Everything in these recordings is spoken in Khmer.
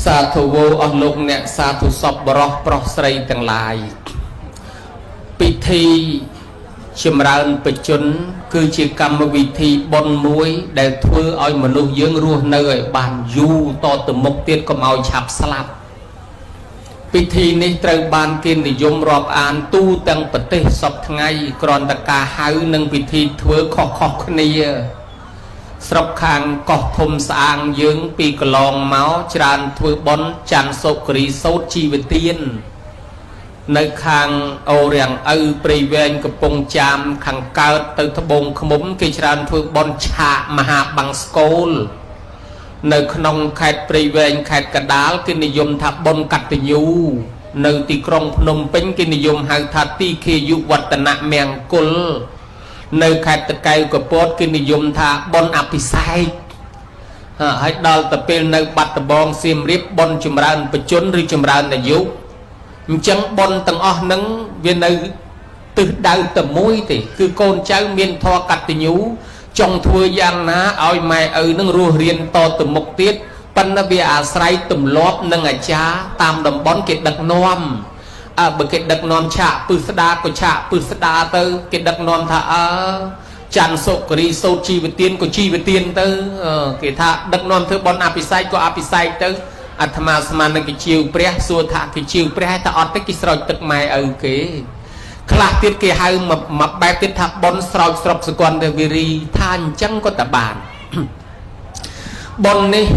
សាធុវោអស់លោកអ្នកសាធុសពបរោះប្រុសស្រីទាំងឡាយពិធីចម្រើនបជនគឺជាកម្មវិធីបុណ្យមួយដែលធ្វើឲ្យមនុស្សយើងរស់នៅឲ្យបានយូរតទៅមុខទៀតកុំឲ្យឆាប់ស្លាប់ពិធីនេះត្រូវបានគេនិយមរាប់អានទូទាំងប្រទេសសពថ្ងៃគ្រាន់តែការហៅនិងពិធីធ្វើខុសៗគ្នាស្រុកខាងកោះធំស្អាងយើងពីកន្លងមកច្រើនធ្វើបុណ្យច័ន្ទសុគ្រីសោតជីវទាននៅខាងអូរាំងឪព្រៃវែងកំពង់ចាមខាងកើតទៅត្បូងឃ្មុំគេច្រើនធ្វើបុណ្យឆាកមហាបង្សកូលនៅក្នុងខេត្តព្រៃវែងខេត្តកណ្ដាលគេនិយមថាបុណ្យកតញ្ញូនៅទីក្រុងភ្នំពេញគេនិយមហៅថាទីឃាយុវឌ្ឍនមង្គលនៅខេត្តតកែវកពតគេនិយមថាបុណ្យអភិសេកហើយដល់ទៅពេលនៅបាត់ដំបងសៀមរាបបុណ្យចម្រើនបជនឬចម្រើនអាយុអញ្ចឹងបុណ្យទាំងអស់ហ្នឹងវានៅទិសដៅតែមួយទេគឺកូនចៅមានធម៌កតញ្ញូចង់ធ្វើយ៉ាងណាឲ្យម៉ែឪនឹងរស់រៀនតទៅមុខទៀតប៉ុន្តែវាអាស្រ័យទម្លាប់និងអាចារ្យតាមតំបន់គេដឹកនាំបើគេដឹកនាំឆាកពឹស្ដាក៏ឆាកពឹស្ដាទៅគេដឹកនាំថាច័ន្ទសុគ្រីសោតជីវទានក៏ជីវទានទៅគេថាដឹកនាំធ្វើបុណ្យអភិសេកក៏អភិសេកទៅអាត្មាស្មាននឹងគេជាវព្រះសួរថាគេជាវព្រះតែអត់ទេគេស្រោចទឹកម៉ែឪគេខ្លះទៀតគេហៅមកបែបទៀតថាបុណ្យស្រោចស្រុកសកលទេវិរីថាអញ្ចឹងក៏តបានបុណ្យនេះ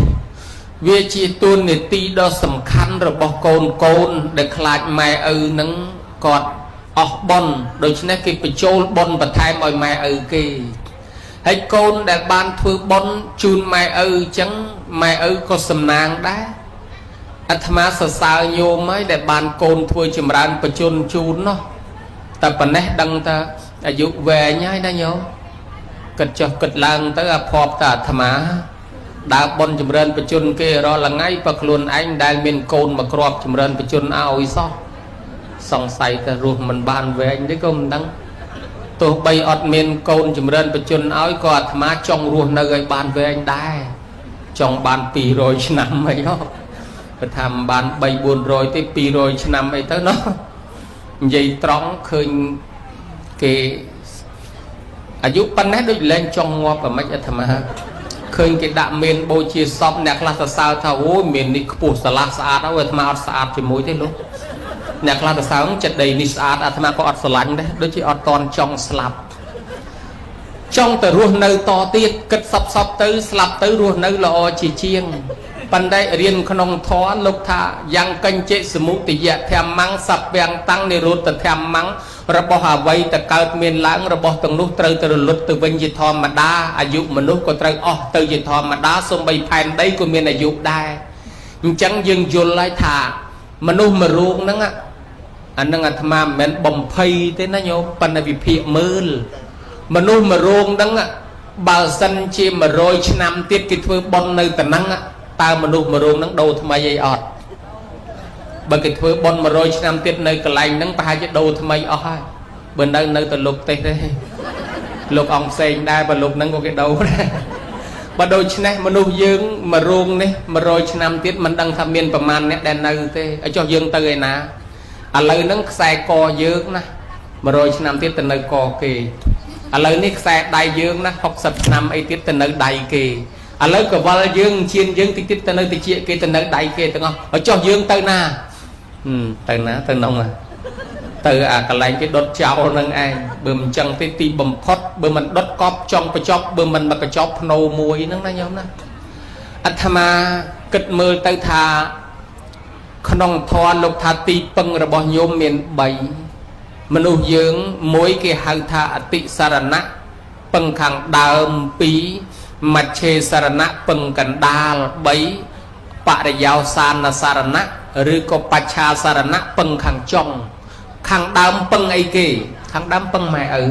វាជាទួនាទីដ៏សំខាន់របស់កូនដែលខ្លាចម៉ែឪនឹងគាត់អស់បុណ្យដូច្នេះគេបញ្ចូលបុណ្យបន្ថែមឲ្យម៉ែឪគេហើយកូនដែលបានធ្វើបុណ្យជូនម៉ែឪអញ្ចឹងម៉ែឪក៏សំណាងដែរអាត្មាសរសើរញោមហើយដែលបានកូនធ្វើចម្រើនបជនជូននោះតែប៉ុណ្ណេះដឹងថាអាយុវែងហើយណាញោមគិតចុះគិតឡើងទៅអាភ័ព្វតែអាត្មាដើរបុណ្យចម្រើនបជនគេរាល់ថ្ងៃបើខ្លួនឯងដែលមានកូនមកគ្រាប់ចម្រើនបជនឲ្យសោះសង្ស័យតែរស់មិនបានវែងទេក៏មិនដឹងទោះបីអត់មានកូនចម្រើនបជនឲ្យក៏អាត្មាចង់រស់នៅឲ្យបានវែងដែរចង់បាន200ឆ្នាំអីហ៎បើថាមិនបាន3 400ទេ200ឆ្នាំអីទៅណោះនិយាយត្រង់ឃើញគេអាយុប៉ុណ្ណេះដូចលែងចង់ងាប់អាម៉េចអាត្មាឃើញគេដាក់មានបូជាសពអ្នកខ្លះសរសើរថាអូយមាននេះខ្ពស់ស្រឡះស្អាតហើយអាត្មាអត់ស្អាតជាមួយទេលោកអ្នកខ្លះសរសើរចិត្តដីនេះស្អាតអាត្មាក៏អត់ស្រឡាញ់ដែរដូចជាអត់តន់ចង់ស្លាប់ចង់ទៅរស់នៅតទៀតគិតសពទៅស្លាប់ទៅរស់នៅល្អជាជាងប៉ុន្តែរៀនក្នុងធម៌លោកថាយ៉ាងកញ្ចេសមុទយៈធម្មង្សពាំងតាំងនិរុទ្ធធម្មង្របស់អ្វីទៅកើតមានឡើងរបស់ទាំងនោះត្រូវទៅរលត់ទៅវិញជាធម្មតាអាយុមនុស្សក៏ត្រូវអស់ទៅជាធម្មតាសូម្បីផែនដីក៏មានអាយុដែរអញ្ចឹងយើងយល់ហើយថាមនុស្សមួយរូបហ្នឹងអានឹងអាត្មាមិនមែនបំភ័យទេណាញោមប៉ុន្តែវិភាគមើលមនុស្សមួយរូបហ្នឹងបើសិនជា100ឆ្នាំទៀតគេធ្វើបុណ្យនៅតំណឹងតើមនុស្សមួយរូបហ្នឹងដូរថ្មីអីអត់បើគេធ្វើបុណ្យ100ឆ្នាំទៀតនៅកន្លែងហ្នឹងប្រហែលជាដូរថ្មីអស់ហើយបើនៅទៅលោកទេសទេលោកអង្គផ្សេងដែរបើលោកហ្នឹងក៏គេដូរដែរបើដូច្នេះមនុស្សយើងមួយរូបនេះ100ឆ្នាំទៀតមិនដឹងថាមានប្រមាណអ្នកដែលនៅទេឲ្យចុះយើងទៅឯណាឥឡូវហ្នឹងខ្សែកយើងណា100ឆ្នាំទៀតទៅនៅកគេឥឡូវនេះខ្សែដៃយើងណា60ឆ្នាំអីទៀតទៅនៅដៃគេឥឡូវកវលយើងជៀនយើងតិចទៅនៅតិចគេទៅនៅដៃគេទាំងអស់ហើយចុះយើងទៅណាទៅណាទៅនងទៅអាកន្លែងគេដុតចោលនឹងឯងបើមិនចឹងទេទីបំផុតបើមិនដុតកប់ចង់បញ្ចប់បើមិនមកកញ្ចប់ភ្នោមួយហ្នឹងណាញោមណាអាត្មាគិតមើលទៅថាក្នុងធម៌លោកថាទីពឹងរបស់ញោមមាន3មនុស្សយើងមួយគេហៅថាអតិសារណៈពឹងខាងដើម2មច្ឆេសារណៈពឹងកណ្ដាល3បរិយោសានសារណៈឬក៏បច្ឆាសារណៈពឹងខាងចុងខាងដើមពឹងអីគេខាងដើមពឹងម៉ែឪឲ្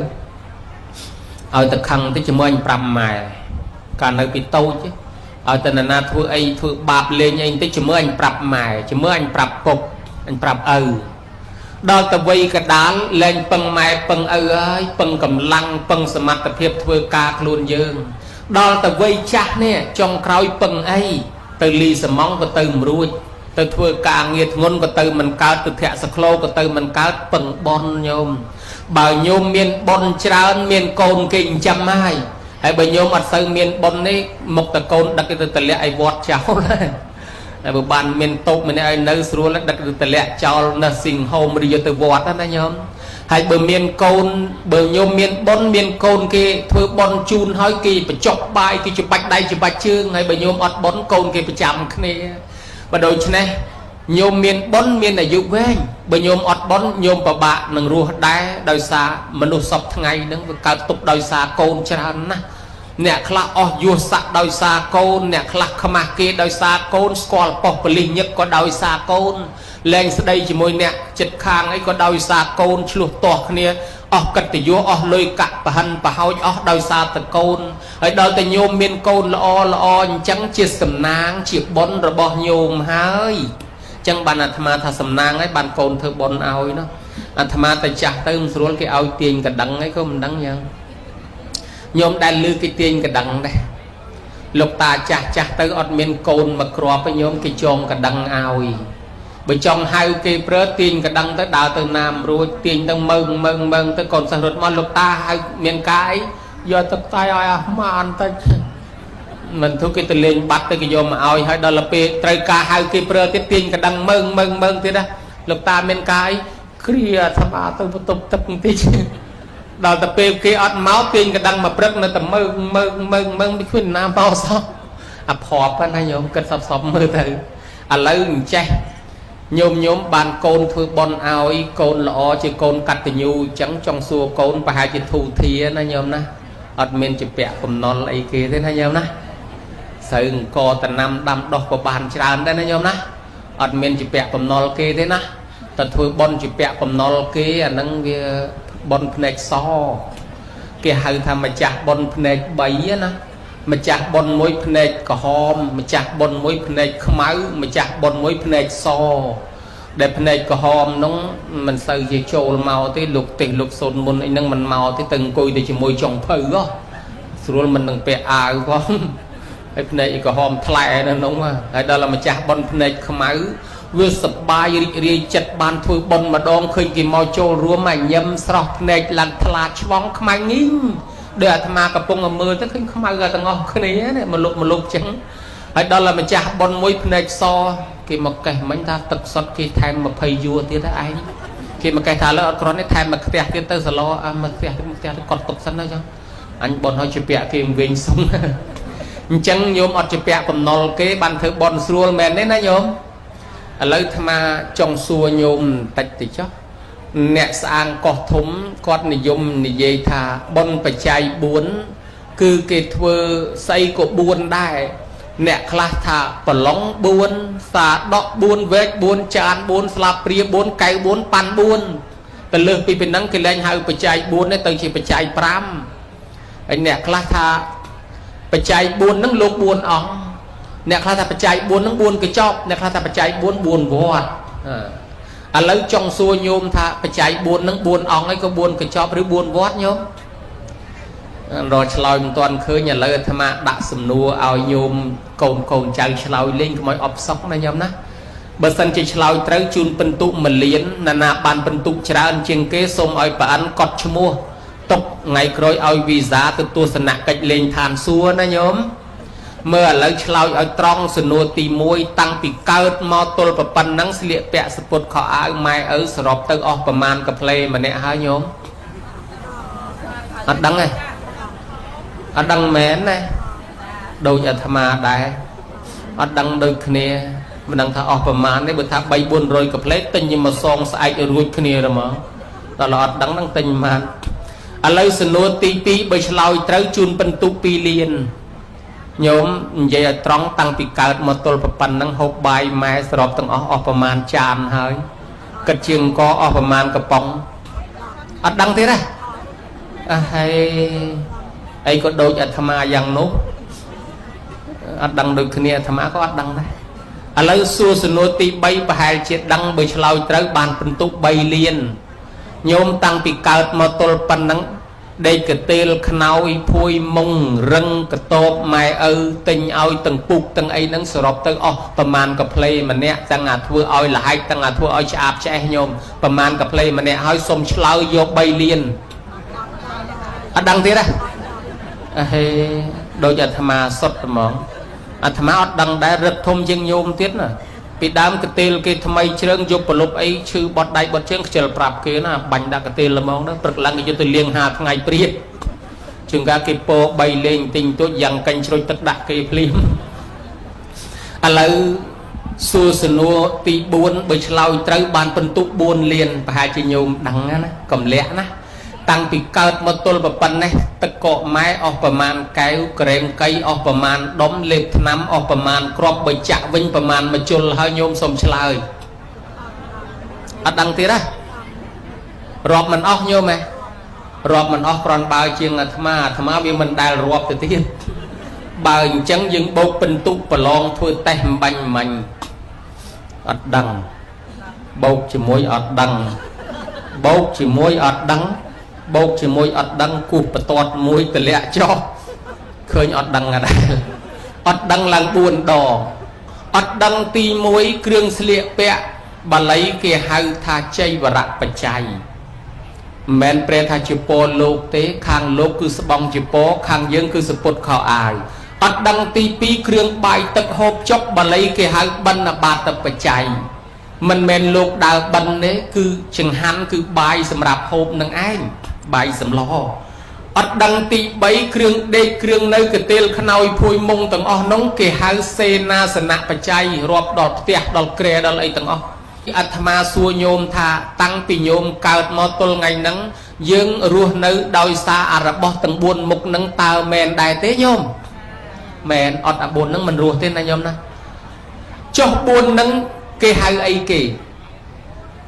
យទៅខឹងទៅជាមួយអញប្រាប់ម៉ែកាលនៅពីតូចឲ្យទៅណាធ្វើអីធ្វើបាបលេងអីបន្តិចជាមួយអញប្រាប់ម៉ែជាមួយអញប្រាប់ពុកអញប្រាប់ឪដល់ទៅវ័យកដាលលែងពឹងម៉ែពឹងឪហើយពឹងកម្លាំងពឹងសមត្ថភាពធ្វើការខ្លួនយើងដល់ទៅវ័យចាស់នេះចុងក្រោយពឹងអីទៅលីសំងក៏ទៅមិនរួច ទៅធ្វើការងារធ្ងន់ក៏ទៅមិនកើតទៅធាក់សក្លោក៏ទៅមិនកើតពឹងបនញោមបើញោមមានបនច្រើនមានកូនគេចិញ្ចឹមហើយបើញោមអត់សូវមានបននេះមកតកូនដឹកទៅតម្លាក់ឲ្យវត្តចោលហើយបើបានមានតូបម្នាក់ឲ្យនៅស្រួលដឹកទៅតម្លាក់ចោលនៅស៊ីងហូមឬយកទៅវត្តណាញោមហើយបើមានកូនបើញោមមានបនមានកូនគេធ្វើបនជូនហើយគេបញ្ចុកបាយគេច្បាច់ដៃច្បាច់ជើងហើយបើញោមអត់បនកូនគេប្រចាំគ្នាបើដូច្នេះញោមមានបនមានអាយុវែងបើញោមអត់បនញោមពិបាកនឹងរស់ដែរដោយសារមនុស្សសពថ្ងៃហ្នឹងវាកើតទុកដោយសារកូនច្រើនណាស់អ្នកខ្លះអស់យសស័កដោយសារកូនអ្នកខ្លះខ្មាស់គេដោយសារកូនស្គាល់ប៉ុស្តិ៍ប៉ូលីសញឹកក៏ដោយសារកូនលែងស្ដីជាមួយអ្នកចិត្តខាងអីក៏ដោយសារកូនឆ្លោះទាស់គ្នាអស់កិត្តិយសអស់លុយកាក់ប្រហិនប្រហោចអស់ដោយសារតែកូនហើយដល់តែញោមមានកូនល្អល្អអញ្ចឹងជាសំណាងជាបុណ្យរបស់ញោមហើយអញ្ចឹងបានអាត្មាថាសំណាងហើយបានកូនធ្វើបុណ្យឲ្យនោះអាត្មាតែចាស់ទៅមិនស្រួលគេឲ្យទាញកណ្ដឹងអីក៏មិនដឹងយ៉ាងញោមដែលលឺគេទាញកណ្ដឹងដែរលោកតាចាស់ចាស់ទៅអត់មានកូនមកគ្រាប់ទេញោមគេចងកណ្ដឹងឲ្យបើចង់ហៅគេប្រើទាញកណ្ដឹងទៅដើរទៅណាមរួចទាញទៅមើងទៅកូនសិស្សរត់មកលោកតាហៅមានកាយយកទឹកតែឲ្យអាម៉ានទៅមិនធុគេទៅលេងបាត់ទៅគេយកមកឲ្យហើយដល់ពេលត្រូវការហៅគេប្រើទៀតទាញកណ្ដឹងមើងទៀតណាលោកតាមានកាយគ្រាអាត្មាទៅបន្ទប់ទឹកបន្តិចដល់ទៅពេលគេអត់មកទាញកណ្ដឹងមកព្រឹកនៅតែមើងមិនឃើញណាមកសោះអាភ័ព្វណាញោមគិតសពមើលទៅឥឡូវអញ្ចេះញោមបានកូនធ្វើបន់ឲ្យកូនល្អជាកូនកតញ្ញូអញ្ចឹងចង់សួរកូនប្រហែលជាធូធាណាញោមណាអត់មានជាពាក់កំណល់អីគេទេណាញោមណាស្រូវអង្គតំណាំដាំដុះក៏បានច្រើនដែរណាញោមណាអត់មានជាពាក់កំណល់គេទេណាតែធ្វើបន់ជាពាក់កំណល់គេអាហ្នឹងវាបន់ភ្នែកសគេហៅថាម្ចាស់បន់ភ្នែក3ណាម្ចាស់បន់មួយភ្នែកក្រហមម្ចាស់បន់មួយភ្នែកខ្មៅម្ចាស់បន់មួយភ្នែកសដែលភ្នែកក្រហមនោះមិនសូវជាចូលមកទេលោកទេសលោកសូនមុនអីហ្នឹងមិនមកទេទៅអង្គុយទៅជាមួយចុងភៅស្រួលមិននឹងពាក់អាវផងហើយភ្នែកក្រហមថ្លែនៅនោះហើយដល់ម្ចាស់បន់ភ្នែកខ្មៅវាសប្បាយរីករាយចិត្តបានធ្វើបន់ម្ដងឃើញគេមកចូលរួមមកញឹមស្រស់ភ្នែកឡើងថ្លាឆ្វងខ្មៅងីងដោយអាត្មាកំពុងមើលទៅឃើញខ្មៅទាំងអស់គ្នានេះមកលុបចឹងហើយដល់ម្ចាស់បនមួយភ្នែកសគេមកកេះមិញថាទឹកសុទ្ធគេថែម20យួរទៀតឯងគេមកកេះថាលើអត់គ្រាន់ទេថែមមកផ្ទះទៀតទៅសឡមកផ្ទះទៅកត់ទុកសិនទៅចឹងអញបនឲ្យជាពាក់គេវិញសុំអញ្ចឹងញោមអត់ជាពាក់កំណុលគេបានធ្វើបនស្រួលមែនទេណាញោមឥឡូវអាត្មាចង់សួរញោមបន្តិចទៅចុះអ្នកស្អាងកោះធំគាត់និយមនិយាយថាបុណ្យបច្ច័យ4គឺគេធ្វើស្អីក៏4ដែរអ្នកខ្លះថាប្រឡង4សាដក4វែក4ចាន4ស្លាបព្រា4កែវ4ប៉ាន់4ទៅលើសពីប៉ុណ្ណឹងគេលែងហៅបច្ច័យ4ទេទៅជាបច្ច័យ5ហើយអ្នកខ្លះថាបច្ច័យ4ហ្នឹងលោក4អង្គអ្នកខ្លះថាបច្ច័យ4ហ្នឹង4កញ្ចប់អ្នកខ្លះថាបច្ច័យ4 4វត្តឥឡូវចង់សួរញោមថាបច្ច័យ4ហ្នឹង4អង្គអីក៏4កញ្ចប់ឬ4វត្តញោមរកឆ្លើយមិនទាន់ឃើញឥឡូវអាត្មាដាក់សំណួរឲ្យញោមកូនចៅឆ្លើយលេងកុំឲ្យអបសក់ណាញោមណាបើសិនជាឆ្លើយត្រូវជូនពិន្ទុ1លានណាបានពិន្ទុច្រើនជាងគេសូមឲ្យប្រអិនកត់ឈ្មោះទុកថ្ងៃក្រោយឲ្យវីសាទៅទស្សនកិច្ចលេងឋានសួគ៌ណាញោមមើលឥឡូវឆ្លើយឲ្យត្រង់សំណួរទី1តាំងពីកើតមកទល់ប៉ុណ្ណឹងស្លៀកពាក់សពុតខោអាវម៉ែឪសរុបទៅអស់ប្រមាណកាផ្លេម្នាក់ហើយញោមអត់ដឹងទេអត់ដឹងមែនណាដូចអាត្មាដែរអត់ដឹងដូចគ្នាមិនដឹងថាអស់ប្រមាណទេបើថា3 400កាផ្លេទិញមកសងស្អែកឲ្យរួចគ្នាហ្មងដល់អត់ដឹងនឹងទិញប៉ុន្មានឥឡូវសំណួរទី2បើឆ្លើយត្រូវជូនពិន្ទុ2លានញោមនិយាយឲ្យត្រង់តាំងពីកើតមកទល់ប៉ុណ្ណឹងហូបបាយម៉ែសរុបទាំងអស់ប្រមាណចានហើយគិតជាងកអស់ប្រមាណកំប៉ុងអត់ដឹងទេណាហើយអីក៏ដូចអាត្មាយ៉ាងនោះអត់ដឹងដូចគ្នាអាត្មាក៏អត់ដឹងដែរឥឡូវសួរសំណួរទី3ប្រហែលជាដឹងបើឆ្លើយត្រូវបានពិន្ទុ3លានញោមតាំងពីកើតមកទល់ប៉ុណ្ណឹង đây cái tên khâu phui mông răng cái tốp mai tình ao từng bục từng ấy nắng sờ rộp tớiประมาณ cái play mà nè tăng à thua oi là hai tăng à thua oi chạp che nhôm ประมาณ cái play mà nè hơi xôm chlau vô bay liền đăng thế đó đôi giờ tham ma sốt mỏng tham ma đăng đã rất thông dân nhôm tiết nè bị đám cái tên cái tham mây trơn dục vào lúc ấy chư bọt đáy bọt trơn chờ prap kia nè bánh đã cái tên là món đó cực lăng cái tôi liên hà ngày priết chừng cả cái po bay lên tình tôi dằn canh rồi tất đặt cái phim lấy xua snow tì buôn bởi lao tới bàn phân tụ buôn liền và hai chị nhôm đắng á cầm lẽ ná tăng bị cao một tôi và phần này tất cọ máy ởประมาณ cái kèm cây ở ประมาณ đóng lệp nắm ở ประมาณ crop bởi chạ vinh ประมาณ mà chôn hơi nhôm xông chơi đăng thế đó rọp mình óc nhôm mày rọp mình óc còn bao chiêng tham ma vì mình đài rọp từ tiên bao chẳng dừng bốc bình tụ và lon thôi tem bánh mình đăng bốc chỉ môi đăng bốc chỉ môi đắng bốc chỉ môi đắng cụp và toát môi từ lẹ cho khơi đăng ở đây đăng làng buồn đỏ đăng ti môi krương sliệ pẹ bà lấy kia hai tha chay và rạc bà chay men pre tha chì po lục tế khang lục cứ bong chì po khang dương cứ sụp khảo ai đăng ti pi krương bài tập hộp chốc bà lấy kia hai bân là bà tập bà chay mình men lục đào bân đấy cứ chừng hắn cứ bài sầm rạp hộp nâng anh bài sầm lo đăng ti bấy krương đê krương nơi cái tên khơi phui mông tầng nóng kia hai xe na sân nạp bà chay rọp đọt tiệt đọt kre đọt ấy tầng Atma xua nhôm tha tăngពីញោមកើតមកទល់ថ្ងៃហ្នឹងយើងរស់នៅដោយសារអរបស់ទាំង4មុខហ្នឹងតើមែនដែរទេញោមមែនអត់អា4ហ្នឹងមិនរស់ទេណាញោមណាចុះ4ហ្នឹងគេហៅអីគេ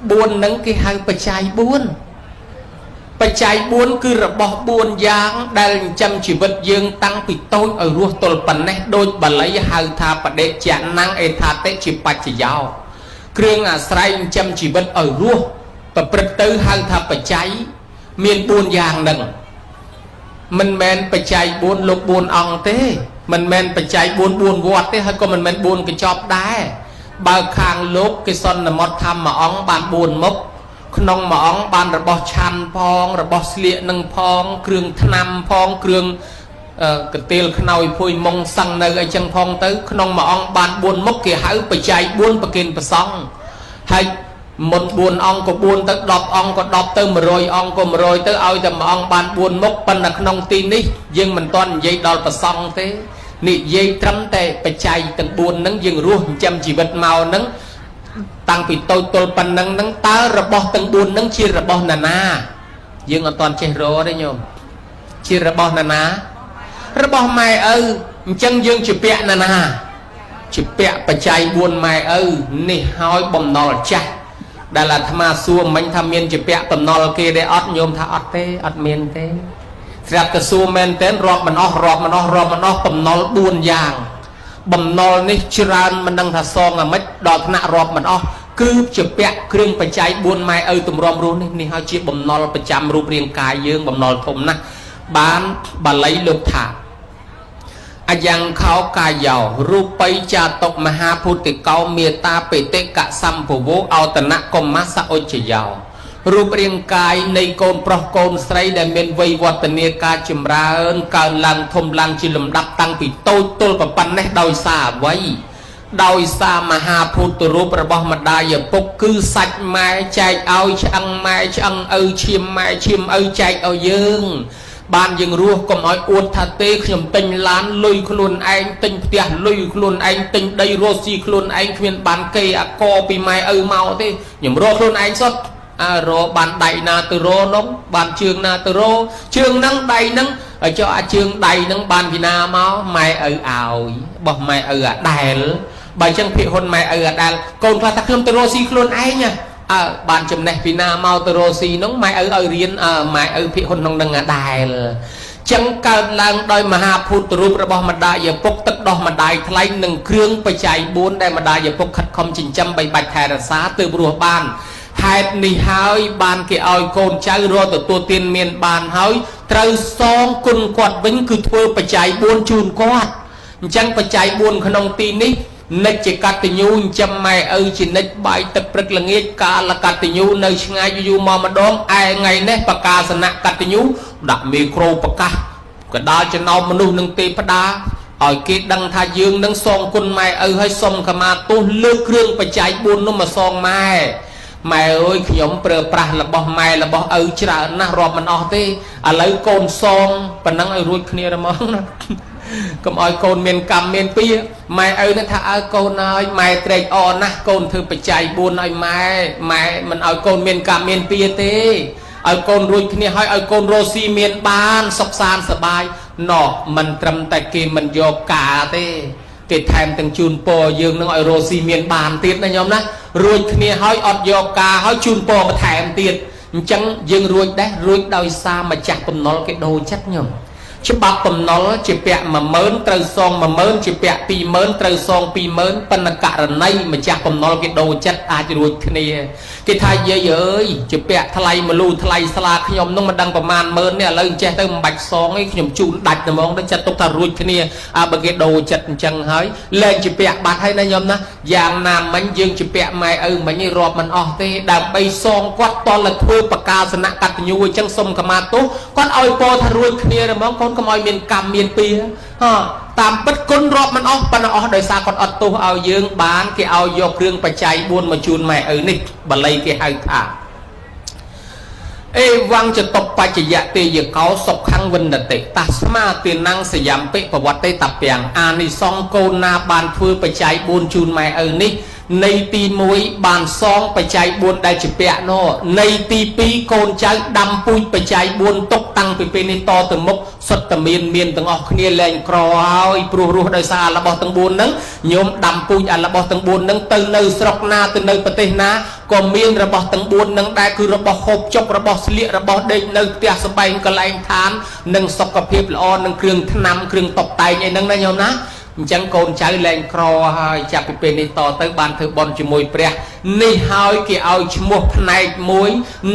4ហ្នឹងគេហៅបច្ច័យ4បច្ច័យ4គឺរបស់4យ៉ាងដែលចិញ្ចឹមជីវិតយើងតាំងពីតូចឲ្យរស់ទល់ប៉ុណ្ណេះដូចបាលីហៅថាបដិជ្ជnăngអេថាតិជាបច្ច័យគ្រឿងអាស្រ័យចិញ្ចឹមជីវិតឲ្យរស់ប្រព្រឹត្តទៅហៅថាបច្ច័យមាន4យ៉ាងហ្នឹងមិនមែនបច្ច័យ4លោក4អង្គទេមិនមែនបច្ច័យ4វត្តទេហើយក៏មិនមែន4កញ្ចប់ដែរបើខាងលោកគេសន្មតថាមួយអង្គបាន4មុខក្នុងមួយអង្គបានរបស់ឆាន់ផងរបស់ស្លៀកនឹងផងគ្រឿងថ្នាំផងគ្រឿងកន្ទេលខ្នើយភួយមុងសឹងនៅអីចឹងផងទៅក្នុងមួយអង្គបាន4មុខគេហៅបច្ច័យ4ប្រគិនប្រសង់ហើយមុន4អង្គក៏4ទៅ10អង្គក៏10ទៅ100អង្គក៏100ទៅឲ្យតែមួយអង្គបាន4មុខប៉ុន្តែក្នុងទីនេះយើងមិនទាន់និយាយដល់ប្រសង់ទេនិយាយត្រឹមតែបច្ច័យទាំង4ហ្នឹងយើងរស់ចិញ្ចឹមជីវិតមកហ្នឹងតាំងពីតូចទល់ប៉ុណ្ណឹងហ្នឹងតើរបស់ទាំង4ហ្នឹងជារបស់ណានាយើងអត់ទាន់ចេះរកទេញោមជារបស់ណានារបស់ម៉ែឪអញ្ចឹងយើងជាពាក្យណានាជាពាក្យបច្ច័យ4ម៉ែឪនេះហើយបំណុលចាស់ដែលអាត្មាសួរមិញថាមានជាពាក្យបំណុលគេដែរអត់ញោមថាអត់ទេអត់មានទេស្រាប់តែសួរមែនទេរាប់មិនអស់បំណុល4យ៉ាងបំណុលនេះច្រើនមិនដឹងថាសងអាម៉េចដល់ថ្នាក់រាប់មិនអស់គឺជាពាក់គ្រឿងបច្ច័យ4ម៉ែឪទម្រាំរស់នេះហើយជាបំណុលប្រចាំរូបរាងកាយយើងបំណុលធំណាស់បានបាលីលោកថាអយ៉ាងខោកាយោរូបិចាតុមហាភូតិកោមេតាបេតិកសម្ភវោអោតនៈកុមាសអុជ្ជយោរូបរាងកាយនៃកូនប្រុសកូនស្រីដែលមានវ័យវឌ្ឍនាការចម្រើនកើនឡើងធំឡើងជាលំដាប់តាំងពីតូចទល់ប៉ុណ្ណេះដោយសារអ្វីដោយសារមហាភូតរូបរបស់ម្ដាយឪពុកគឺសាច់ម៉ែចែកឲ្យឆ្អឹងម៉ែឆ្អឹងឪឈាមម៉ែឈាមឪចែកឲ្យយើងបានយើងរស់កុំឲ្យអួតថាទេខ្ញុំទិញឡានលុយខ្លួនឯងទិញផ្ទះលុយខ្លួនឯងទិញដីរស់ស៊ីខ្លួនឯងគ្មានបានគេអាកពីម៉ែឪមកទេខ្ញុំរកខ្លួនឯងសុទ្ធរកបានដៃណាទៅរកនោះបានជើងណាទៅរកជើងហ្នឹងដៃហ្នឹងឲ្យចុះអាជើងដៃហ្នឹងបានពីណាមកម៉ែឪឲ្យបោះម៉ែឪអាដែលបើអញ្ចឹងភិហ៊ុនម៉ែឪអាដែលកូនខ្លះថាខ្ញុំទៅរកស៊ីខ្លួនឯងបានចំណេះពីណាមកទៅរកស៊ីហ្នឹងម៉ែឪឲ្យរៀនម៉ែឪភិហ៊ុនក្នុងនឹងអាដែលចឹងកើតឡើងដោយមហាភូតរូបរបស់ម្ដាយឪពុកទឹកដោះម្ដាយថ្លៃនិងគ្រឿងបច្ច័យ4ដែលម្ដាយឪពុកខិតខំចិញ្ចឹមបីបាច់ថែរក្សាទើបរស់បានហេតុនេះហើយបានគេឲ្យកូនចៅរកទទួលទានមានបានហើយ ត្រូវសងគុណគាត់វិញគឺធ្វើបច្ច័យ4ជូនគាត់អញ្ចឹងបច្ច័យ4ក្នុងទីនេះនិច្ចជាកតញ្ញូចិញ្ចឹមម៉ែឪជានិច្ចបាយទឹកព្រឹកល្ងាចកាលកតញ្ញូនៅឆ្ងាយយូរមកម្ដងឯថ្ងៃនេះបកាសនៈកតញ្ញូដាក់មេក្រូប្រកាសក៏ដល់ចំណោមមនុស្សនឹងទេវតាឲ្យគេដឹងថាយើងនឹងសងគុណម៉ែឪឲ្យសុំខមាទោសលើកគ្រឿងបច្ច័យ4នោះមកសងម៉ែម៉ែអើយខ្ញុំប្រើប្រាស់របស់ម៉ែរបស់ឪច្រើនណាស់រាប់មិនអស់ទេឥឡូវកូនសងប៉ុណ្ណឹងឲ្យរួចគ្នាហ្មងណាកុំឲ្យកូនមានកម្មមានពៀម៉ែឪនឹងថាអើកូនហើយម៉ែត្រេកអរណាស់កូនធ្វើបច្ច័យ4ឲ្យម៉ែមិនឲ្យកូនមានកម្មមានពៀទេឲ្យកូនរួចគ្នាហើយឲ្យកូនរស់ស៊ីមានបានសុខសាន្តសប្បាយណោះមិនត្រឹមតែគេមិនយកការទេគេថែមទាំងជូនពរយើងនឹងឲ្យរស់ស៊ីមានបានទៀតណាញោមណារួចគ្នាហើយអត់យកការហើយជូនពរបន្ថែមទៀតអញ្ចឹងយើងរួចដែររួចដោយសារម្ចាស់បំណុលគេដូរចិត្តញោមច្បាប់បំណុលជាពាក់10000ត្រូវសង10000ជាពាក់20000ត្រូវសង20000ប៉ុន្តែករណីម្ចាស់បំណុលគេដូរចិត្តអាចរួចគ្នាគេថាយាយអើយជាពាក់ថ្លៃមលូថ្លៃស្លាខ្ញុំនឹងមិនដឹងប្រមាណ10000នេះឥឡូវចេះទៅមិនបាច់សងទេខ្ញុំជូនដាច់តែហ្មងទៅចិត្តទុកថារួចគ្នាបើគេដូរចិត្តអញ្ចឹងហើយលែងជាពាក់បាត់ហើយណាញោមណាយ៉ាងណាមិញយើងជាពាក់ម៉ែឪមិញនេះរាប់មិនអស់ទេដើម្បីសងគាត់តលធ្វើបកាសនៈកតញ្ញូអញ្ចឹងសុំខមាទោសគាត់ឲ្យពរថារួចគ្នាហ្មងកូនកុំឲ្យមានកម្មមានពៀតាមពិតគុណរាប់មិនអស់ប៉ុន្តែអស់ដោយសារគាត់អត់ទោសឲ្យយើងបានគេឲ្យយកគ្រឿងបច្ច័យ4មកជូនម៉ែឪនេះបាលីគេហៅថាអេវង្ចតបច្ចយៈទេយកោសុខੰវិនតិតាស្មាទានំសយំពិប្រវត្តិតពាំងអានិសង្ឃកូនណាបានធ្វើបច្ច័យ4ជូនម៉ែឪនេះនៃទី1បានសងបច្ច័យ4ដែលជាពាក់នោះនៃទី2កូនចៅដាំពូជបច្ច័យ4ទុកតាំងពីពេលនេះតទៅមុខសុទ្ធតែមានទាំងអស់គ្នាលែងក្រហើយព្រោះរស់ដោយសាររបស់ទាំង4ហ្នឹងញោមដាំពូជរបស់ទាំង4ហ្នឹងទៅនៅស្រុកណាទៅនៅប្រទេសណាក៏មានរបស់ទាំង4ហ្នឹងដែរគឺរបស់ហូបចុករបស់ស្លៀករបស់ដេកនៅផ្ទះសម្បែងកន្លែងឋាននិងសុខភាពល្អនិងគ្រឿងថ្នាំគ្រឿងតុបតែងអីហ្នឹងណាញោមណាអញ្ចឹងកូនចៅលែងក្រហើយចាប់ពីពេលនេះតទៅបានធ្វើបន់ជាមួយព្រះនេះហើយគេឲ្យឈ្មោះផ្នែកមួយ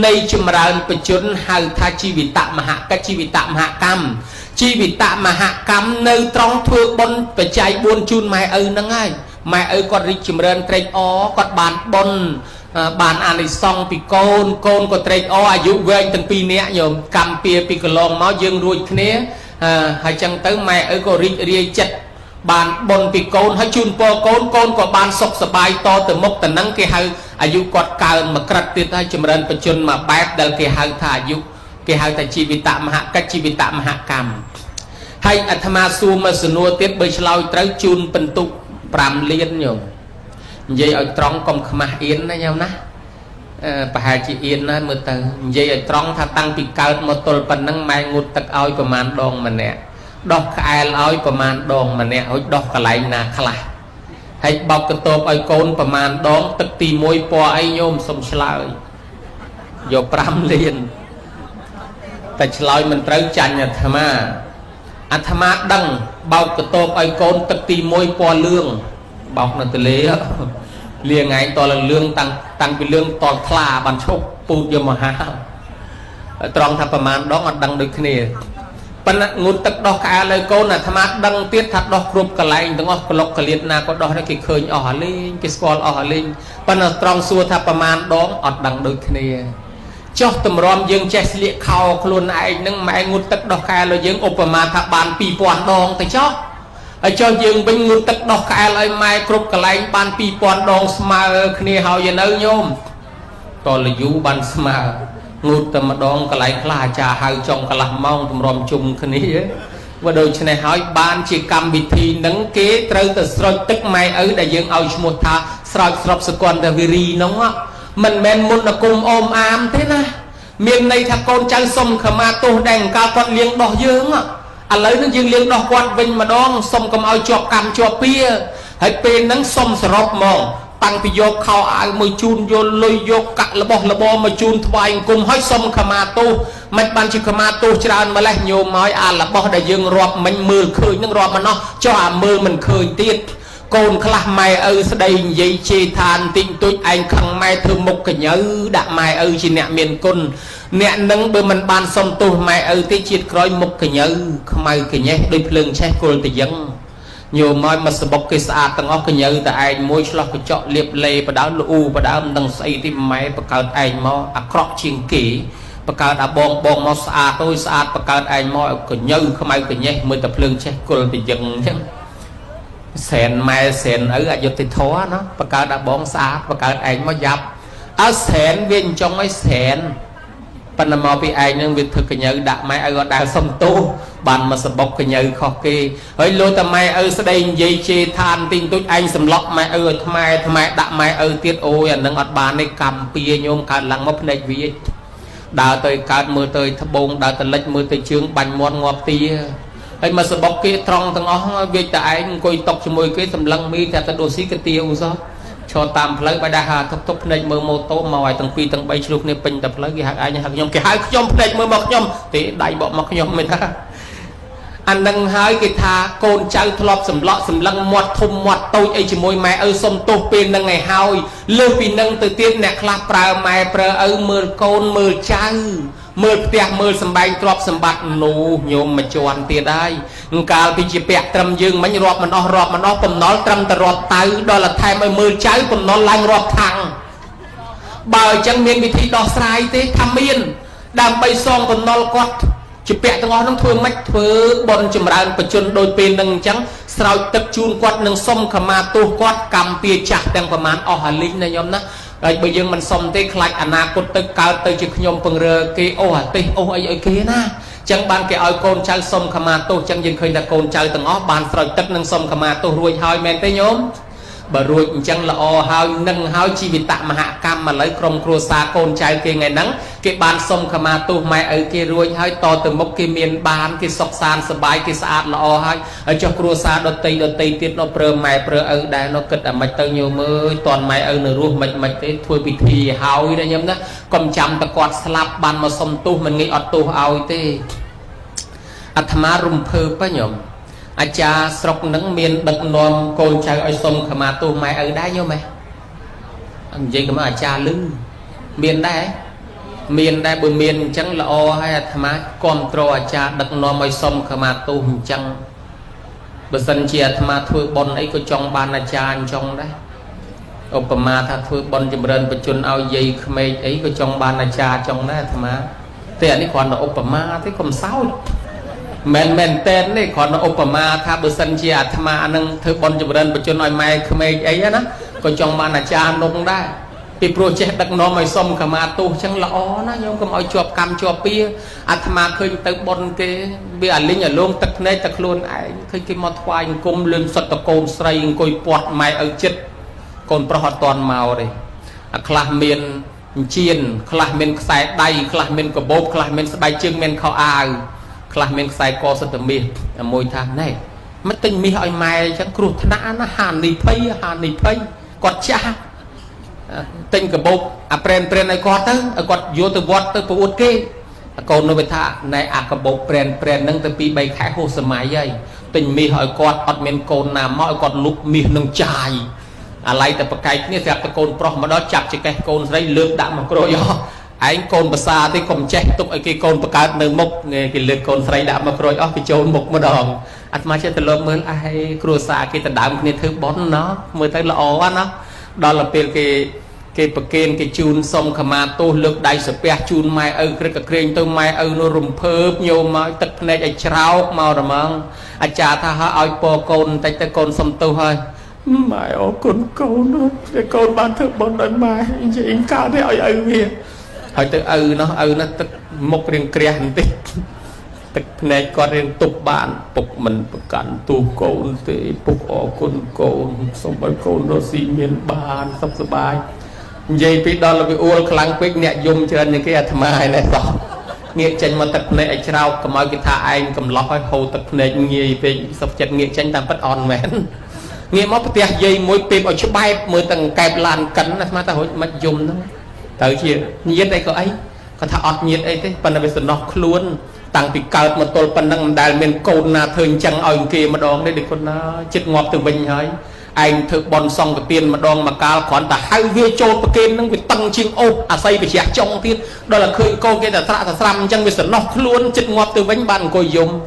នៃចម្រើនបជនហៅថាជីវិតមហកិច្ចជីវិតមហកម្មជីវិតមហកម្មនៅត្រង់ធ្វើបន់បច្ច័យ4ជូនម៉ែឪហ្នឹងហើយម៉ែឪគាត់រីកចម្រើនត្រេកអរគាត់បានបន់បានអានិសង្ឃពីកូនក៏ត្រេកអរអាយុវែងទាំងពីរនាក់ញោមកម្មពៀពីកន្លងមកយើងរួចគ្នាហើយចឹងទៅម៉ែឪក៏រីករាយចិត្តបានបនពីកូនហើយជូនពរកូនក៏បានសុខសប្បាយតទៅមុខទៅនឹងគេហៅអាយុគាត់កើនមកក្រិតទៀតហើយចម្រើនបជនមួយបែបដែលគេហៅថាអាយុគេហៅថាជីវិតមហកិច្ចជីវិតមហកម្មហើយអាត្មាសួរមកសំណួរទៀតបើឆ្លើយត្រូវជូនបន្ទុក5លានញោមនិយាយឲ្យត្រង់កុំខ្មាស់អៀនណាញោមណាប្រហែលជាអៀនណាមើលទៅនិយាយឲ្យត្រង់ថាតាំងពីកើតមកទល់ប៉ុណ្ណឹងម៉ែងូតទឹកឲ្យប្រមាណដងម្នាក់ដោះក្អែលឲ្យប្រមាណដងម្នាក់ហើយដោះកន្លែងណាខ្លះហើយបោកកន្ទប់ឲ្យកូនប្រមាណដងទឹកទី1ពណ៌អីញោមសុំឆ្លើយយក5លានតែឆ្លើយមិនត្រូវចាញ់អាត្មាដឹងបោកកន្ទប់ឲ្យកូនទឹកទី1ពណ៌លឿងបោកនៅទលេលៀងឯងតលលឿងតាំងពីលឿងតលថ្លាបានឈប់ពូតយកមកហាត្រង់ថាប្រមាណដងអត់ដឹងដូចគ្នាប៉ុន្តែងូតទឹកដោះក្អែលឲ្យកូនអាត្មាដឹងទៀតថាដោះគ្រប់កន្លែងទាំងអស់ក្លុកកលៀតណាក៏ដោះដែរគេឃើញអស់ហើយលេងគេស្គាល់អស់ហើយលេងប៉ុន្តែត្រង់សួរថាប្រមាណដងអត់ដឹងដូចគ្នាចុះតម្រាំយើងចេះស្លៀកខោខ្លួនឯងនឹងម៉ែងូតទឹកដោះក្អែលឲ្យយើងឧបមាថាបាន2000ដងទៅចុះហើយចុះយើងវិញងូតទឹកដោះក្អែលឲ្យម៉ែគ្រប់កន្លែងបាន2000ដងស្មើគ្នាហើយនៅញោមតលយូបានស្មើងូតតែម្ដងកន្លែងខ្លះអាចារ្យហៅចុងកន្លះម៉ោងតម្រាំជុំគ្នាបើដូច្នេះហើយបានជាកម្មវិធីនឹងគេត្រូវទៅស្រោចទឹកម៉ែឪដែលយើងឲ្យឈ្មោះថាស្រោចស្របសកន្តវិរីនោះមិនមែនមុនគុំអូមអាមទេណាមានន័យថាកូនចៅសុំខមាទោសដែលអង្កលគាត់លៀងដោះយើងឥឡូវនេះយើងលៀងដោះគាត់វិញម្ដងសុំកុំឲ្យជាប់កម្មជាប់ពៀហើយពេលហ្នឹងសុំសរុបមកតាំងពីយកខោអាវមួយជូនយកលុយយកកាក់របស់របរមកជូនថ្វាយអង្គមហើយសុំខមាទោសមិនបានជាខមាទោសច្រើនម្លេះញោមហើយអារបស់ដែលយើងរាប់មិញមើលឃើញនឹងរាប់មិនអស់ចុះអាមើលមិនឃើញទៀត côn khla mai ư đây dây chê than tinh tôi anh khăng mai thương một cái nhớ đã mai ư chỉ nẹt miền côn nẹt nâng bữa mình ban xong tôi mai ư tí chiết coi một cái nhớ mai cái nhé đôi lưng che côn thì dân nhiều mai mà sập bọc cái xa tăng óc cái nhớ tại anh môi lo cái chọn liệp lê và đá lũ và đá đằng xây thì máy và cào anh mò crop chiên kỹ và cào đã bong bong mò xa tôi xa và cào anh mò cái nhớ không ai cái nhé mới tập lưng che côn thì dân sẹn mai sẹn ở ở thì thó nó và cả đã bón xa và cả anh mới dập ở sẹn viên trong mấy sẹn phần mà bị anh nên việc thực cái nhớ đã mai ở đã xong tô bàn mà sập bọc cái nhớ khó kê ấy lô tầm mai ở sau đây dây chê than tin tôi anh sầm lọc mai ở tham mai đã mai ở tiết ôi anh đang ở bàn này cầm pia nhôm cả lăng mốc này vì đào tới cả mưa tới thập bông đào tới lệch mưa tới trướng bánh món ngọt tia hay mà sập bọc kia trong thằng ó việc tại anh coi tóc cho môi cái sầm lăng mi theo ta đồ xí cái tiêu sao cho tam lấy bài đa hà thấp thấp này mưa mô tô màu ai tầng phi tầng bay chụp này pin tập lấy cái hạt ai hạt nhom cái hai nhom này mưa mọc nhom thì đại bộ mọc nhom mình ha anh đang hai cái tha côn trâu thọp sầm lọ sầm lăng mọt thùng mọt tôi ấy chỉ môi mẹ ơi xôm tô pin đang ngày hao lưu pin nâng từ tiên nè clap prao mẹ prao ơi mưa côn mưa trâu mưa tiệt mưa sầm bay trọp sầm bạc nụ nhôm mà chọn tiền đây cả bị chỉ bẹt trầm dương mấy rọp mình nó cầm nó trầm tờ rọp tay đó là thay mưa trái còn nó lanh rọp thẳng bờ chẳng miền bị thi đỏ sai thế tham miên đang bay xong còn nó quạt chỉ bẹt tao nó thôi mách thôi bọn chùm ra bật chân đôi bên nâng trắng sau tập chun quạt nâng xong khăm ma tu quạt cầm tia chặt đangประมาณ hà linh này nhóm đó bây giờ mình xong tới khai anh à cột tới cao tới chỉ nhom bằng rơ cái ô ấy kia na chẳng ban cái oi côn trai xong khăm ma tu chẳng dừng khơi là côn trai từng ó bàn rồi tất nâng xong khăm ma tu ruồi hơi men tới nhóm bà ruồi chẳng là hơi nâng hơi chi vì tạm mà hạ cam mà lấy krom cua xa côn trai kia ngày nắng cái bàn xong khăm ma tu mày ở kia ruồi hơi to từ mốc kia miền bàn kia sọc san sờ bài kia sạch là hơi ở cho cua xa đôi tay tiết nó prơ mày prơ ở đây nó kịch ở mạch tơ nhiều mới toàn mày ở nửa ruột mạch thế thôi bị thì hao đấy nhầm đó còn chăm ta quạt slap bàn mà xong tu mình nghĩ ở tu hao thế thà rùm phơ phải nhom cha sọc nắng miền đực nôm côn trai ở sông khăm ma tu mày ở đây nhom mày vậy cái mà cha lưng miền đây bờ miền chẳng là hay thà control cha đực nôm ở sông khăm ma tu chẳng bờ sân chia thà thôi bon ấy có trong ban cha trong đấy Obama tha thôi bon chìm rần bờ chun ao dây khmei ấy có trong ban cha trong đấy thà thế anh ấy còn là Obama thế còn sao men tên này còn là Obama tha bờ sân chia thà năng thôi bon chìm rần bờ chun ao mai khmei ấy á có trong ban cha nông đấy thì project đặc nó mày xong cả mà tu chẳng lõ nó nhưng không ai chụp cam chụp bia thà khơi tới bon cái bia linh ở luôn tật này tật luôn ai khơi cái mọt khoai cung lên sọt tật côn sray coi bọt mày ở chết còn pro toàn màu đây khlah miền chiên khlah miền xài đầy khlah miền cờ bốp khlah miền bay chương miền khao ai khlah miền xài co sọt tật miền môi thang này mất tình mi hỏi mày chẳng cột nã nó hàn đi phây quạt cha tình cái bốc pren này quạt tới quạt vô từ vót tới phụ kê còn nó về thà này cái bốc pren nâng tới pi bay khai hồ sớm mai vậy tình mi hỏi quạt ọt miền cồn nào mọi quạt lục mi nâng chài lại từ bậc cái này cái cồn pro mà đó chặt chỉ cái cồn đấy lược đạm mà rồi anh cồn bờ xa thì không chết tục ở cái cồn bậc cái nâng mốc cái lược cồn đấy đạm mà rồi cái chôn mốc mà đòn mà chơi từ lâu mới ai cua xa cái từ đạm cái thứ bón nó mới thấy là ó nó đó là cái bậc cái chun xong khăm ma tu lực đại sập bè chun mai cái kênh tôi mai nó rùm phớp nhiều mà tật này ai trao màu rồi mà cha tha ai po cồn tay cồn xong tu thôi mai ô cồn nó cái cồn ban thức bọn đời mai chị cao thế ai về hỏi từ nó tức một riêng kia hành tích tức này có riêng tục bạn phục mình cản tu cồn thì phục ở cồn xong bởi cồn nó xì miền bàn sắp sửa bài vậy vì đó là cái uol khlang quyết nhẹ dùng cho những cái tham ai này đó nghĩa tranh mà tập này anh trao cầm ai cái thà anh cầm lót hay hồ tập này nghe về sắp chặt nghĩa tranh tam bất on mến nghĩa móc cái dây mối pin ở chỗ bay mới từng kẹp làn cắn mà ta hỏi mất dùng đó tới chia nhiệt đây có ấy có thà ọt nhiệt ấy thế phần là về sự nó luôn tăng bị cợt mà tôi phần năng đại miền cồn là thường chẳng ở kia mà đón đây để con chết ngọt từ mình hơi anh thử bòn xong cái tiền mà đòn mà cao còn ta hai về trôi bậc kênh nó bị tăng chiên ô xây bị chẹt trong tiền đó là khơi câu cái là sram chẳng bị sờ nóc luôn chết ngọt từ bánh bàn coi dùng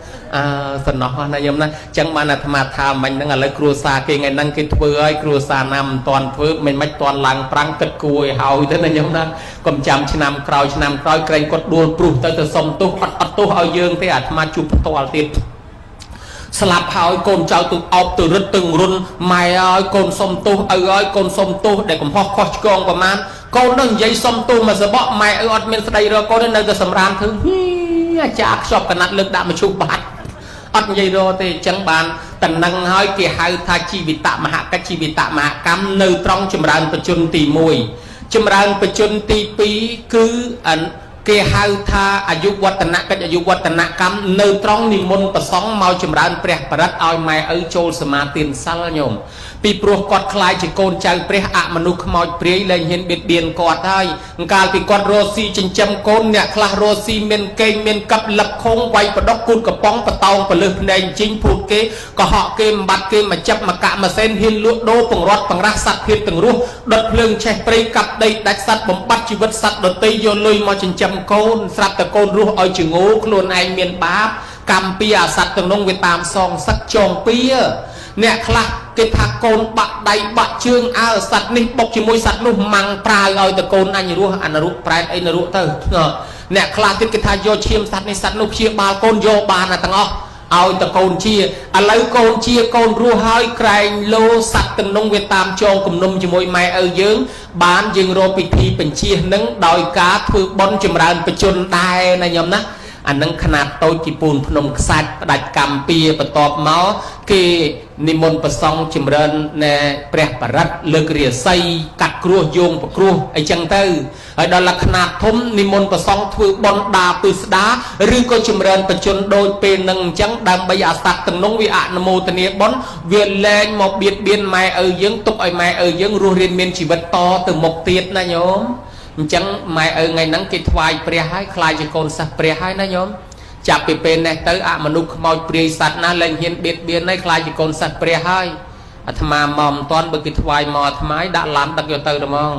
sờ nóc này nhầm này chẳng mà là tham tham mình đang là lấy cua sa cái ngày năng cái thưa ai cua sa nam toàn thưa mình mách toàn làng prang cất cùi hào thế này nhầm này còn chăm năm còi cây cột đuôi pru tới từ sông tu ao dương thế tham chụp toàn tiền slap hỏi con cháu từ ốc từ rất từng run mày ơi con sông tu ơi con sông tu để cùng ho khó con và man con nó dây sông tu mà giờ bỏ mày ơi ọt men đây rồi con nên giờ sầm ran thứ chả shop cái nát lực đã mà chụp bát ọt dây rồi thì chẳng bàn tận năng hỏi kia hai tha chi bị tạ mà hạ các chi bị tạ mà cam nơi trong chùm ran bật chun tì mùi chùm ran bật chun tì pí cứ ẩn kia hai thaอายุวัฒนะก็อายุวัฒนกรรมនៅត្រង់និមន្តប្រសងមកចម្រើនព្រះបរិត្តឲ្យម៉ែឪចូលសមាទានសិលញោមពីព្រោះគាត់ខ្លាចជាកូនចៅព្រះអមនុស្សខ្មោចព្រាយលែងហ៊ានបៀតបៀនគាត់ហើយកាលពីគាត់រស់ស៊ីចិញ្ចឹមកូនអ្នកខ្លះរស់ស៊ីមានកេងមានកັບលឹកខងវាយបដកគូតកំប៉ុងបតោងពលឹះភ្នែកជីងភូតគេកុហកគេបំបត្តិគេមកចាប់មកកាក់មកសេនហ៊ានលក់ដូរបង្រត់បង្រាស់សត្វភាពទាំងរស់ដុតភ្លើងឆេះព្រៃកាប់ដីដាច់សត្វបំបត្តិជីវិតសត្វដទៃយកលុយមកចិញ្ចឹមកូនស្រាប់តែកូនរស់ឲ្យជាងោខ្លួនឯងមានបាបកម្មពីអាសត្វទាំងនោះវាតាមសងសឹកចងពៀអ្នកខ្លះគេថាកូនបាក់ដៃបាក់ជើងអើសត្វនេះបុកជាមួយសត្វនោះម៉ាំងប្រាវឲ្យតែកូនអញរស់អនរុប្រែតអីនរុទៅអ្នកខ្លះទៀតគេថាយកឈាមសត្វនេះសត្វនោះព្យាបាលកូនយកបានទាំងអស់ឲ្យតែកូនជាឥឡូវកូនជាកូនរស់ហើយក្រែងលោសត្វទាំងនោះវាតាមចងគំនុំជាមួយម៉ែឪយើងបានយើងរកពិធីបញ្ជានឹងដោយការធ្វើបុណ្យចម្រើនបជនដែរណាញោមណាអានឹងຂະຫນាតតូចជាពូនភ្នំខ្សាច់ផ្ដាច់កម្មពីបន្ទាប់មកគេនិមន្តប្រសង់ចម្រើនណែព្រះបរិត្តលើករាសីកាត់គ្រោះយោងប្រគ្រោះអីចឹងទៅហើយដល់លក្ខណៈធំនិមន្តប្រសង់ធ្វើបុណ្យដាពឹស្ដាឬក៏ចម្រើនបជនដូចពេលនឹងអញ្ចឹងដើម្បីអាសត្វទាំងនោះវាអនុមោទនាបុណ្យវាលែងមកបៀតបៀនម៉ែឪយើងទុកឲ្យម៉ែឪយើងរស់រានមានជីវិតតទៅមុខទៀតណាញោមអញ្ចឹងម៉ែឪថ្ងៃហ្នឹងគេថ្វាយព្រះហើយខ្លាចជាកូនសិស្សព្រះហើយណាញោមចាប់ពីពេលនេះទៅអមនុស្សខ្មោចព្រាយសត្វណាលែងហ៊ានបៀតបៀនហើយខ្លាចជាកូនសិស្សព្រះហើយអាត្មាមកមិនតាន់បើគេថ្វាយមកអាត្មាដាក់ឡានដឹកយកទៅហ្មង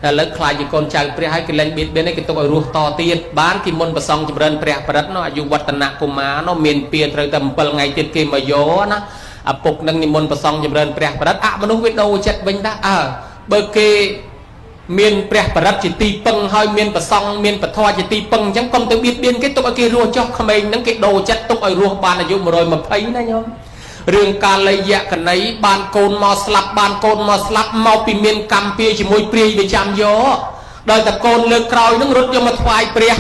តែលើខ្លាចជាកូនចៅព្រះហើយគេលែងបៀតបៀនហើយគេទុកឲ្យរស់តទៀតបានគេមុនប្រសងចម្រើនព្រះបរិត្តនោះអាយុវឌ្ឍនកុមារនោះមានពៀត្រូវតែ7ថ្ងៃទៀតគេមកយកណាឪពុកនឹងនិមន្តប្រសងចម្រើនព្រះបរិត្តអមនុស្សវាដូរចិត្តវិញដែរបើគេមានព្រះបរិត្តជាទីពឹងហើយមានប្រសង់មានពធជាទីពឹងអញ្ចឹងកុំទៅបៀតបៀនគេទុកឲ្យគេរស់ចុះក្មេងហ្នឹងគេដូរចិត្តទុកឲ្យរស់បានអាយុ120ណាញោមរឿងកាលយៈកណីបានកូនមកស្លាប់បានកូនមកស្លាប់មកពីមានកម្មពៀជាមួយព្រាយវាចាំយកដល់តែកូនលើកក្រោយហ្នឹងរត់យកមកថ្វាយព្រះ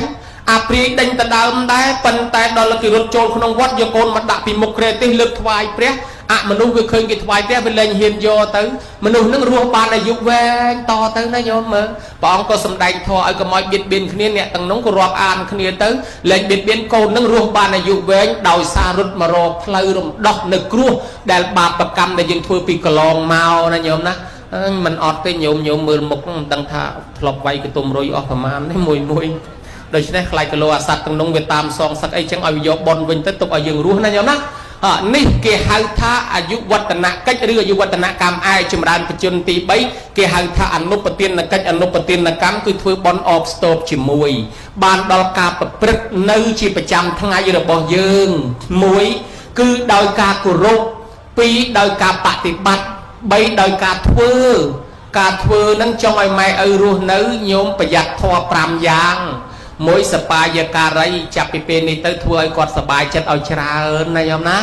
អាព្រាយដេញទៅដើមដែរប៉ុន្តែដល់គេរត់ចូលក្នុងវត្តយកកូនមកដាក់ពីមុខក្រែទេសលើកថ្វាយព្រះអមនុស្សវាឃើញគេថ្វាយព្រះវាលែងហ៊ានយកទៅមនុស្សនឹងរស់បានអាយុវែងតទៅណាញោមមើលព្រះអង្គក៏សម្ដែងធម៌ឲ្យកុំឲ្យបៀតបៀនគ្នាអ្នកទាំងនោះក៏រាប់អានគ្នាទៅលែងបៀតបៀនកូននឹងរស់បានអាយុវែងដោយសាររត់មករកផ្លូវរំដោះនៅគ្រោះដែលបាបកម្មដែលយើងធ្វើពីកន្លងមកណាញោមណាមិនអត់ទេញោមមើលមុខមិនដឹងថាធ្លាប់វាយកតុំរុយអស់ប្រមាណទេមួយដូច្នេះខ្លាចគីឡូអាសត្វទាំងនោះវាតាមសងសឹកអីចឹងឲ្យយកបនវិញទៅទុកឲ្យយើងរស់ណាញោមណានេះគេហៅថាអាយុវឌ្ឍនកិច្ចឬអាយុវឌ្ឍនកម្មឯចម្រើនបជនទី3គេហៅថាអនុបទានកិច្ចអនុបទានកម្មគឺធ្វើបន់អបស្ទប់ជាមួយបានដល់ការប្រព្រឹត្តនៅជាប្រចាំថ្ងៃរបស់យើង1គឺដោយការគោរព2ដោយការបប្រតិបត្តិ3ដោយការធ្វើនឹងចង់ឲ្យម៉ែឪរស់នៅញោមប្រយ័ត្នធម៌5យ៉ាងមួយសបាយការីចាប់ពីពេលនេះទៅធ្វើឲ្យគាត់សบายចិត្តឲ្យច្រើនណាញោមណា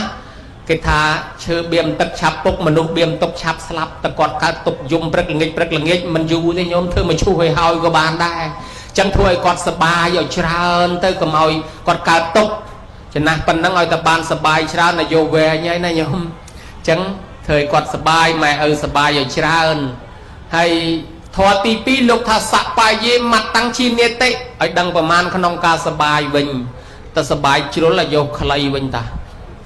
គេថាឈើបៀមទឹកឆាប់ពុកមនុស្សបៀមទុកឆាប់ស្លាប់តែគាត់កើតទុកយំព្រឹកល្ងាចមិនយូរទេញោមធ្វើមកឈូសឲ្យហើយក៏បានដែរចឹងធ្វើឲ្យគាត់សบายឲ្យច្រើនទៅកុំឲ្យគាត់កើតទុកចំណាស់ប៉ុណ្ណឹងឲ្យតែបានសบายច្រើននយោវែងហើយណាញោមចឹងធ្វើឲ្យគាត់សบายម៉ែឪសบายឲ្យច្រើនហើយធម៌ទី2លោកថាសបាយេមតាំងជានេតិឲ្យដឹងប្រមាណក្នុងការសបាយវិញតែសបាយជ្រុលឲ្យយកខ្លីវិញតា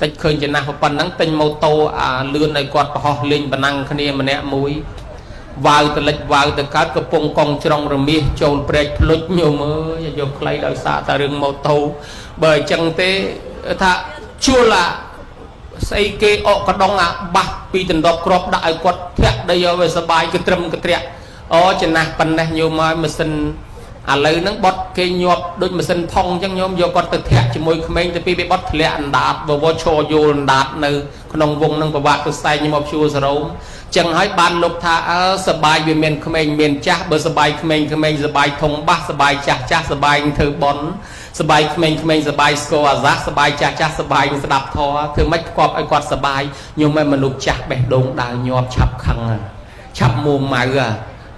តិចឃើញចំណាស់ប៉ុណ្ណឹងទិញម៉ូតូអាលឿនឲ្យគាត់ប្រហោះលេងប៉ុណ្ណឹងគ្នាម្នាក់មួយវាវទៅលិចវាវទៅកើតកំពុងកងច្រងរមាសចូលព្រែកភ្លុចញោមអើយយកខ្លីដោយសារតែរឿងម៉ូតូបើអញ្ចឹងទេថាជួលអាស្អីគេអកកដងអាបាស ពីដណ្ដប់ក្របដាក់ឲ្យគាត់ធាក់ដីឲ្យសបាយគឺត្រឹមកត្រាក់អូចំណាស់ប៉ុណ្ណេះញោមឲ្យម៉ាស៊ីនឥឡូវហ្នឹងបត់គេញាប់ដូចម៉ាស៊ីនផុងអញ្ចឹងញោមយកគាត់ទៅធាក់ជាមួយក្មេងទៅពីវាបត់ធ្លាក់អណ្ដាតវវឈរយល់អណ្ដាតនៅក្នុងវងហ្នឹងប្រវាក់ទៅស្តែងខ្ញុំមកជួសរោមចឹងហើយបានលោកថាសបាយវាមានក្មេងមានចាស់បើសបាយក្មេងសបាយធំបាសសបាយចាស់សបាយធ្វើបន់សបាយក្មេងសបាយស្គរអាសាសសបាយចាស់សបាយស្ដាប់ធម៌ធ្វើម៉េចផ្គប់ឲ្យគាត់សបាយញោមឲ្យមនុស្សចាស់បេះដូងដើរញាប់ឆាប់ខឹងឆាប់មួម៉ៅ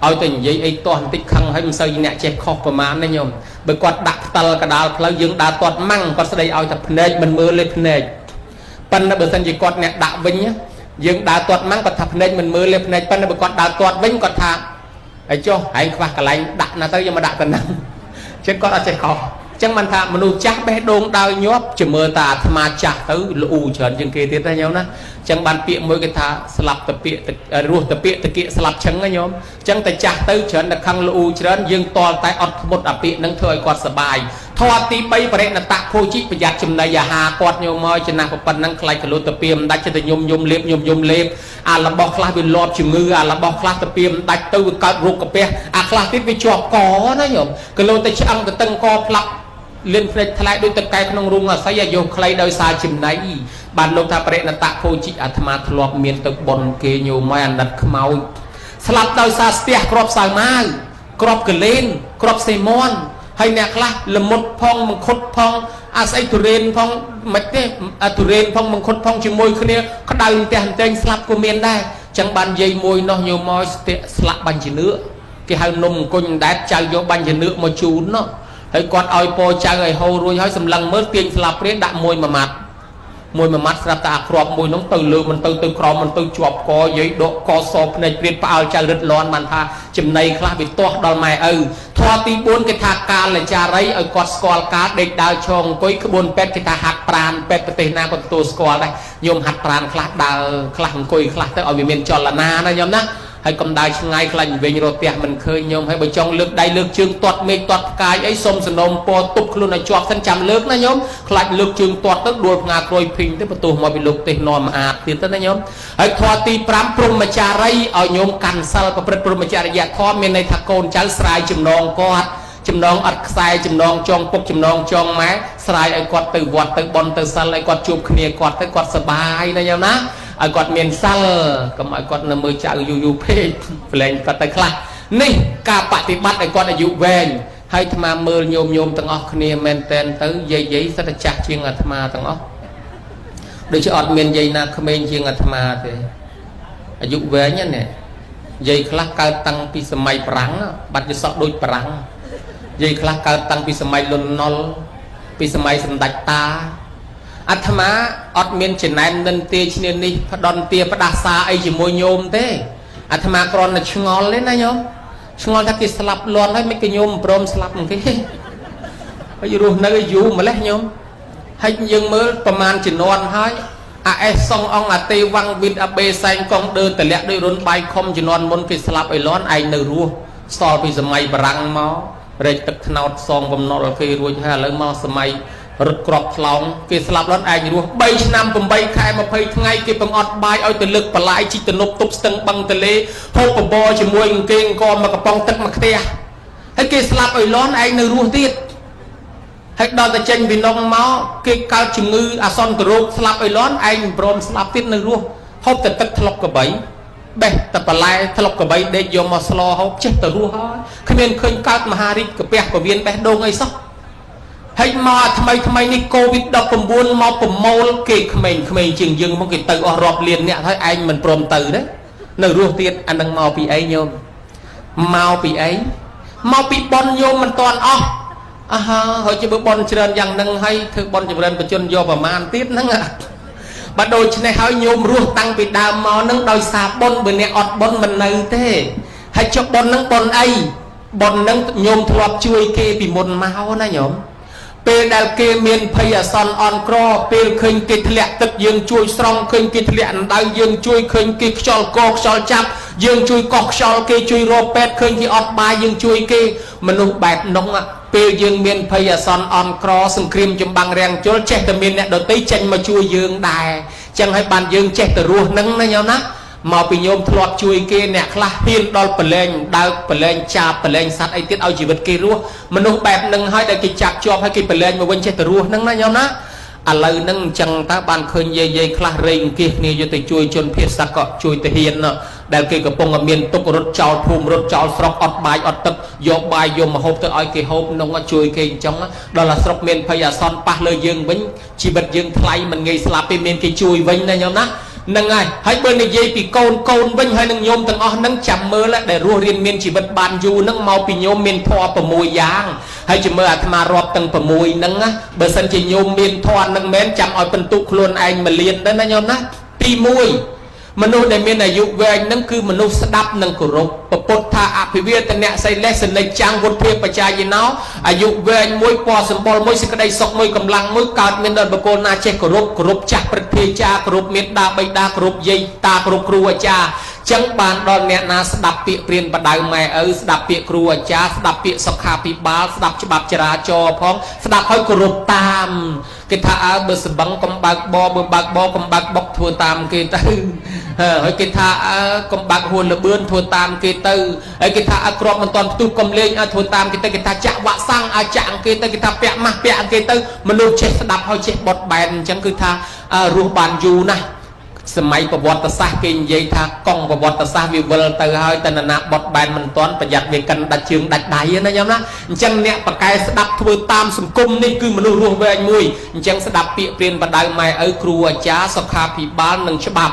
ឲ្យតែនិយាយអីទាស់បន្តិចខឹងហើយមិនសូវអ្នកចេះខុសប្រមាណទេញោមបើគាត់ដាក់ផ្តិលកដាលផ្លូវយើងដើរទាត់ម៉ាំងគាត់ស្ដីឲ្យតែភ្នែកមិនមើលលេភ្នែកប៉ុន្តែបើសិនជាគាត់អ្នកដាក់វិញយើងដើរទាត់ម៉ាំងគាត់ថាភ្នែកមិនមើលលេភ្នែកប៉ុន្តែបើគាត់ដើរទាត់វិញគាត់ថាហើយចុះហែងខ្វះកន្លែងដាក់ណាទៅយើងមកដាក់ទៅហ្នឹងចឹងគាត់អត់ចេះខុសចឹងមិនថាមនុស្សចាស់បេះដូងដើរញាប់ជាមើលតាអាត្មាចាស់ទៅល្អូច្រើនជាងគេទៀតណាញោមណាចឹងបានពាក្យមួយគេថាស្លាប់តពាក្យរស់តពាក្យតកៀកស្លាប់ឈឹងណាញោមចឹងតែចាស់ទៅច្រើនតែខឹងល្អូច្រើនយើងតល់តែអត់ធ្មត់អាពាក្យហ្នឹងធ្វើឲ្យគាត់សបាយធម៌ទី3បរិណតៈភោជិប្រយ័ត្នចំណីអាហារគាត់ញោមមកចំណាស់ប៉ុណ្ណឹងខ្លាចកលុតតពាមដាច់ចិត្តញោមលេបលេបអារបស់ខ្លះវាលាប់ជំងឺអារបស់ខ្លះតពាមដាច់ទៅវាកើតរោគកាពះអាខ្លះទៀតវាជាប់កណាញោមកលុតតែឆ្អឹងទៅតឹងកផ្លាក់លៀនភ្លេចថ្លៃដូចទឹកកែក្នុងរូងអាស័យយកខ្លីដោយសារចំណៃបានលោកថាបរិណតៈភោជិអាត្មាធ្លាប់មានទឹកបនគេញោមមកអាណិតខ្មោចស្លាប់ដោយសារស្ទះក្របសៅម៉ាវក្របកលេនក្របសេមន់ហើយអ្នកខ្លះលមុតផងមង្ឃុតផងអាស្អីទុរេនផងមិនទេទុរេនផងមង្ឃុតផងជាមួយគ្នាក្តៅផ្ទះតែងស្លាប់ក៏មានដែរចឹងបាននិយាយមួយនោះញោមមកស្លាប់បាញ់ជំនឿគេហៅនំអង្គុញដែតចៅយកបាញ់ជំនឿមកជូននោះហើយគាត់ឲ្យពោចៅឲ្យហូររួចហើយសម្លឹងមើលទាញស្លាប់ព្រាដាក់មួយម៉ាត់ស្រាប់តែអាក្របមួយនោះទៅលើមិនទៅក្រោមមិនទៅជាប់កយាយដកកសភ្នែកព្រាតផ្អើលចៅរឹតលន់បានថាចំណៃខ្លះវាទាស់ដល់ម៉ែឪធម៌ទី4គេថាកាលចារីឲ្យគាត់ស្គាល់ការដេកដើរឈរអង្គុយក្បួនពេទ្យគេថាហាត់ប្រាណពេទ្យប្រទេសណាក៏ទទួលស្គាល់ដែរញោមហាត់ប្រាណខ្លះដើរខ្លះអង្គុយខ្លះទៅឲ្យវាមានចលនាណាញោមណាហើយកំដៅឆ្ងាយខ្លាញ់វិញរត់ផ្ទះមិនឃើញញោមហើយបើចង់លើកដៃលើកជើងទាត់មេឃទាត់ផ្កាយអីសុំសនំពណ៌ទប់ខ្លួនឲ្យជាប់សិនចាំលើកណាញោមខ្លាចលើកជើងទាត់ទៅដួលផ្ងាក្រួយភីងទៅបន្ទោះមកពីលោកទេសនាំអាតទៀតទៅណាញោមហើយធម៌ទី5ព្រហ្មចារីឲ្យញោមកាន់សិលប្រព្រឹត្តព្រហ្មចរិយធម៌មានន័យថាកូនចៅស្រាយចំណងគាត់ចំណងអត់ខ្សែចំណងចងពុកចំណងចងម៉ែស្រាយឲ្យគាត់ទៅវត្តទៅបន់ទៅសិលឲ្យគាត់ជួបគ្នាគាត់ទៅគាត់សប្បាយណាញោមណាឲ្យគាត់មានសិលកុំឲ្យគាត់នៅមើលចៅយូរពេកប្រឡែងគាត់ទៅខ្លះនេះការបប្រតិបត្តិឲ្យគាត់អាយុវែងហើយអាត្មាមើលញោមទាំងអស់គ្នាមែនតែនទៅយាយសិតតែចាស់ជាងអាត្មាទាំងអស់ដូចជាអត់មានយាយណាក្មេងជាងអាត្មាទេអាយុវែងណាយាយខ្លះកើតតាំងពីសម័យប្រាំងបាត់យសក់ដូចប្រាំងយាយខ្លះកើតតាំងពីសម័យលន់ណុលពីសម័យសម្ដេចតាអាត្មាអត់មានចំណែននិនទាឈ្នានេះផ្ដន់ទាផ្ដាសាអីជាមួយញោមទេអាត្មាគ្រាន់តែឆ្ងល់ទេណាញោមឆ្ងល់ថាគេស្លាប់លន់ហើយមិនគេញោមព្រមស្លាប់គេហើយរស់នៅយូរម្លេះញោមហើយយើងមើលប្រមាណជំនាន់ហើយអាអេសសុងអង្គអាទេវ៉ាំងវិនអាបេសែងកងដើតម្លាក់ដោយរុនបាយខំជំនាន់មុនគេស្លាប់ឲ្យលន់ឯងនៅរស់ស្ទល់ពីសម័យបារាំងមករែកទឹកថ្នោតសងបំណុលគេរួចហើយឥឡូវមកសម័យរត់ក្របថ្លោងគេស្លាប់លន់ឯងរស់3ឆ្នាំ8ខែ20ថ្ងៃគេបង្អត់បាយឲ្យទៅលើកបន្លាយជីកទំនប់ទប់ស្ទឹងបឹងទលេហូបបបរជាមួយអង្គេងកមកកំប៉ុងទឹកមកផ្ទះហើយគេស្លាប់ឲ្យលន់ឯងនៅរស់ទៀតហើយដល់តែចេញពីនងមកគេកើតជំងឺអាសន្នរោគស្លាប់ឲ្យលន់ឯងមិនព្រមស្លាប់ទៀតនៅរស់ហូបតែទឹកថ្លុកកបីបេះតែបន្លែថ្លុកកបីដេកយកមកស្លហូបចេះតែរស់ហើយគ្មានឃើញកើតមហារាជកាពះពវៀនបេះដូងអីសោះហើយមកថ្មីនេះកូវីដ19មកប្រមូលគេក្មេងជាងយើងមកគេទៅអស់រាប់លានអ្នកហើយឯងមិនព្រមទៅទេនៅរស់ទៀតអានឹងមកពីអីញោមមកពីអីមកពីប៉ុនញោមមិនតាន់អស់ហើយជិះបើប៉ុនច្រើនយ៉ាងហ្នឹងហើយធ្វើប៉ុនចម្រើនបញ្ជនយកប្រមាណទៀតហ្នឹងបើដូច្នេះហើយញោមរស់តាំងពីដើមមកហ្នឹងដោយសារប៉ុនបើអ្នកអត់ប៉ុនមិននៅទេហើយចុះប៉ុនហ្នឹងប៉ុនអីប៉ុនហ្នឹងញោមធ្លាប់ជួយគេពីមុនមកណាញោមពេលដែលគេមានភ័យអាសន្នអន់ក្រពេលឃើញគេធ្លាក់ទឹកយើងជួយស្រង់ឃើញគេធ្លាក់អណ្ដៅយើងជួយឃើញគេខ្យល់កខ្យល់ចាប់យើងជួយកោះខ្យល់គេជួយរកពេទ្យឃើញគេអត់បាយយើងជួយគេមនុស្សបែបនោះពេលយើងមានភ័យអាសន្នអន់ក្រសង្គ្រាមចម្បាំងរាំងជលចេះតែមានអ្នកដទៃចេញមកជួយយើងដែរ chẳng hay bàn dương chết từ ruột nâng này nhau ná màu bị nhôm thọt chui kia nè khla hiên đo bờ lên cha bờ lên sát ấy tiết ao chỉ vật kia ruột mình nô bẹp nâng hai đại kỳ chặt cho hai kỳ bờ lên mà quên chết từ ruột nâng này nhau ná lời nâng chẳng ta bàn khơi dây khla rình kia nè cho tới chui chôn phía sát cọ chui tới hiên nè đại kỳ cái bông ở miền tốc rốt trào phùm rốt trào sọc ọt bài ọt tập vô bài vô mà hộp tới ai kỳ hộp nông ở chui kia trong đó là sọc miền phải là son pa lời dương vĩnh chỉ vật dương thay mình nghĩ slap miền kia chui vĩnh này nhau ná nâng ai hãy bên này dây bị côn vinh hay nâng nhôm từng nâng chậm mơ lại để rùa riêng miền chỉ vật bàn du nâng mau bị nhôm miền thoa bờ mùi giang hay chỉ mơ mà rọp từng bờ mùi nâng á bờ sân chỉ nhôm miền thoa nâng mến chậm ở bên tụ luôn anh mà liền đó nhôm ná pi mùi mình nuôi để miền này dụ về anh nâng cứ mình nuôi đắp nâng cổ rục bột tha áp phía tên nè xây lesson này trang vốn phía bạch trai gì nó dụ về anh môi po sầm bol môi sinh cái đây sọc môi cầm lăng môi cào miền đơn bờ cô na che cổ rục chặt bật phía cha cổ rục miền đa bay đa cổ rục dây ta cổ rục cua cha chẳng bàn đòn nè na đập bịa priên bật đài mẹ đập bịa cua cha đập bịa sọc hà bịa ba đập cho bạp chả cho phong đập hơi cổ rục tam cái thà bờ sầm băng cầm bạc bo cầm bạc bọc thua tam cái ta hỏi cái thà cầm bạc hồn là bươn thua tam cái tư cái thà crop mình toàn tu cầm lên thua tam cái thà chạm vạ sang chạm cái thà pẹ mặt pẹ cái tư mình luôn chết đập hơi chết bọt bèn chẳng cứ thà ruột bàn du nàyสมัยประวัติศาสตร์กินยัยทากองประวัติศาสตร์วิวลเตอร์ให้แต่นาบทแบนมันตอนประหยัดเวียกันดัดเชืองดัดได้นะยอมนะจังเนี่ยประกายสดับทวตามสังคมนี่คือมนุษย์รวมเวงมวยจังสดับเปียเปลี่ยนประดายไม่ครัวจ้าสคาผีบ้านหนึ่งฉบับ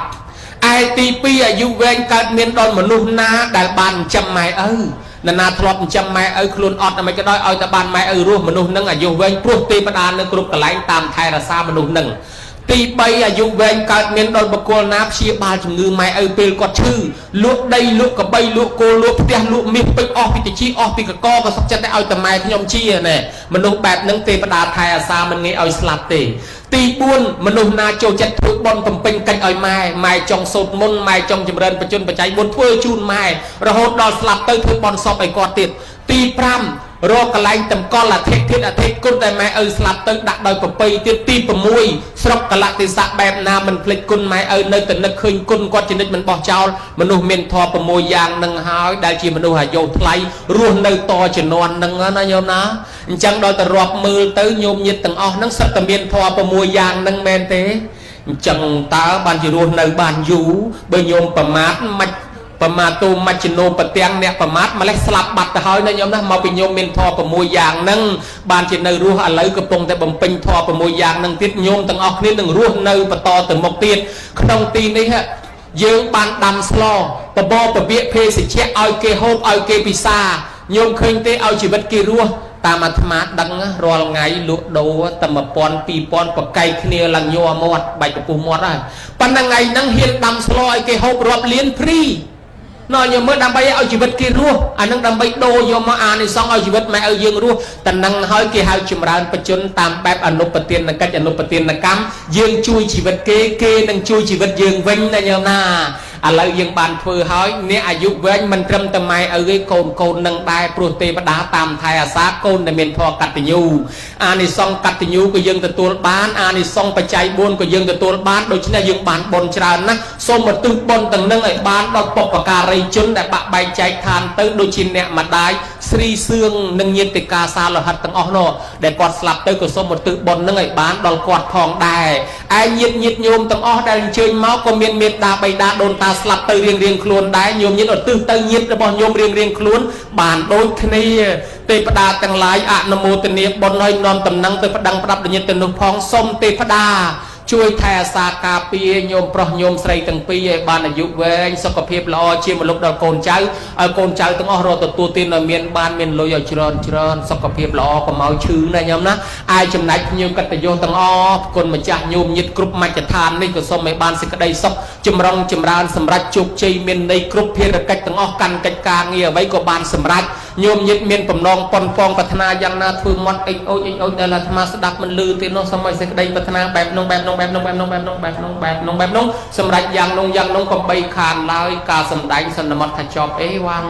ไอตีปีอายุเวงการเมียนดอนมนุษย์นาได้บานจำไม่นาทลอดจำไม่คลุนอดทำไมก็ได้เอาแต่บานไม่รวมมนุษย์นั่งอายุเวงพวกตีประดานนึงกรุบกระไรตามไทยราซามนุษย์หนึ่งตีใบอายุเวงการเมียนโดนบกวนับเชียบาลจมือไม่เปลกอดชื่อลุกได้ลุกกับใบลุกโกลุกเตี้ยลุกมีไปออกพิจิออกพิกกก็สักจะได้เอาแต่ไม้ขยมเชียเนี่ยมนุษย์แบบนั่งเตะประดาไทยอาซามันไงเอาสลับเตะตีบุญมนุษย์นาโจจัดถือบอลผมเป็นกันเอาไม้จงสดมนไม้จงจำเริญประจุนประจัยบนเพื่อจูนไม้ระหดดอสลับเตะถือบอลสอบไปกอดติดตีพรำรอกระไลตำก้อนละเทศอาทิตย์กุนแต่แม่สลับตึกดักโดยปปีตีตีประมวยสรกกะละติสะแบบนามันพลิกกุนแม่ในแต่นึกคืนกุนกอดชนิดมันบอกเจ้ามนุษย์เมียนทอประมวยยางนังหายได้ชีมนุษย์หายโยทไลร่วมในต่อจนวนนังนะโยนะจังโดยแต่รอบมือเตยโยมยิดตั้งออกนังสัตเมียนทอประมวยยางนังแมนเตจังตาบานจีร่วมในบานยูเบยโยมประมาทมันประมาตูมาจิโนปเตียงเนี่ยประมาทมาเล็กสลับบัตรแต่เฮ้ยนะยอมนะมาเป็นโยมเมนทอประมวยยางนั่งบานจินในรู้อะไรกระปงแต่บ่มเป็นทอประมวยยางนั่งติดโยมตั้งออกนี่หนึ่งรู้ในปตอตั้งหมกตีนขนมตีนนี่ฮะเยื้องบานดำสลอปะบอปะเบี้ยเพสิเชะเอาเกโฮมเอาเกปิซาโยมเคยเตะเอาชีวิตกีรัวตามอัตมาดังรอลไงลุโดตมปอนปีปอนปะไก่เนียลังโยมอดใบกระปูมอดได้ปันนังไงนั่งเฮียนดำสลอยเกโฮมรอบเลี้ยนพรีนอนอยู่เมื่อดำไปเอาชีวิตกีรัวอันนั้นดำไปโดโยมาอ่านในซองเอาชีวิตไม่เอายืงรัวแต่นั่งเฮ้ยกีหายจุมรานประจุนตามแบบอนุปเตียนนักกัจอนุปเตียนนักกรรมยืงช่วยชีวิตเก๋นั่งช่วยชีวิตยืงวิ่งนะโยนาอะไรยังบานเฟื่อเฮ้ยเนี่ยอายุเว้นมันเริ่มทำไมโกนนังได้โปรตีปดาตามไทยอาซาโกนในเมียนทอกัตติยูอันนี้ซองกัตติยูก็ยังตัวบ้านอันนี้ซองปัจจัยบุญก็ยังตัวบ้านโดยเฉพาะยังบ้านบนชรานะส้มมาตึกบนตั้งนั่งไอ้บ้านดอกปกปากการีจุนแต่ปะใบใจทานตึกโดยชินเนี่ยมาได้สรีเสื่องนังเย็นติกาซาลหัดตั้งออกโน่แต่กอดสลับตึกก็ส้มมาตึกบนนั่งไอ้บ้านดอกกอดทองได้ไอ้ยิดโยมตั้งออกได้เชิญเมาส์ก็เมียนดาใบดาโดนตาสลับเรียงคล้วนได้โยมยิดอดตื้อเตยยิดระบโยมเรียงคล้วนบานโดนคณีเตปดาตั้งหลายอะนโมตเนียบนน้อยนอมตำนังเตปดังปรับเนียตนุพองส้มเตปดาช่วยแทสากาปีโยมปรโยมใส่ตั้งปีบานอายุเวงสกปรกละอเชี่ยมลุกดอกโกนใจโกนใจต้องอรอตัวตีนเมียนบานเมียนลอยเจริญสกปรกละอก็เมาชื่อนะโยมนะไอจำนายโยมกัตโยต้องอคนมาจากโยมยึดกรุ๊ปมาจะทานนี่ก็ส้มไม่บานสิกระไดซอกจำรองจำรานสำรัดจุกใจเมียนในกรุ๊ปเพียรกัดต้องอกันกัดกางเงียไว้ก็บานสำรัดโยมยึดเมียนปมนองปนฟองปัฒนายังนาทือมอดไอโอเดลธรรมสดับมันลือตีน้องสมัยสิกระไดปัฒนาแบบน้องสำหรับยังนงก็ใบขานลายกาสำได้สนมดขจอบเอวัง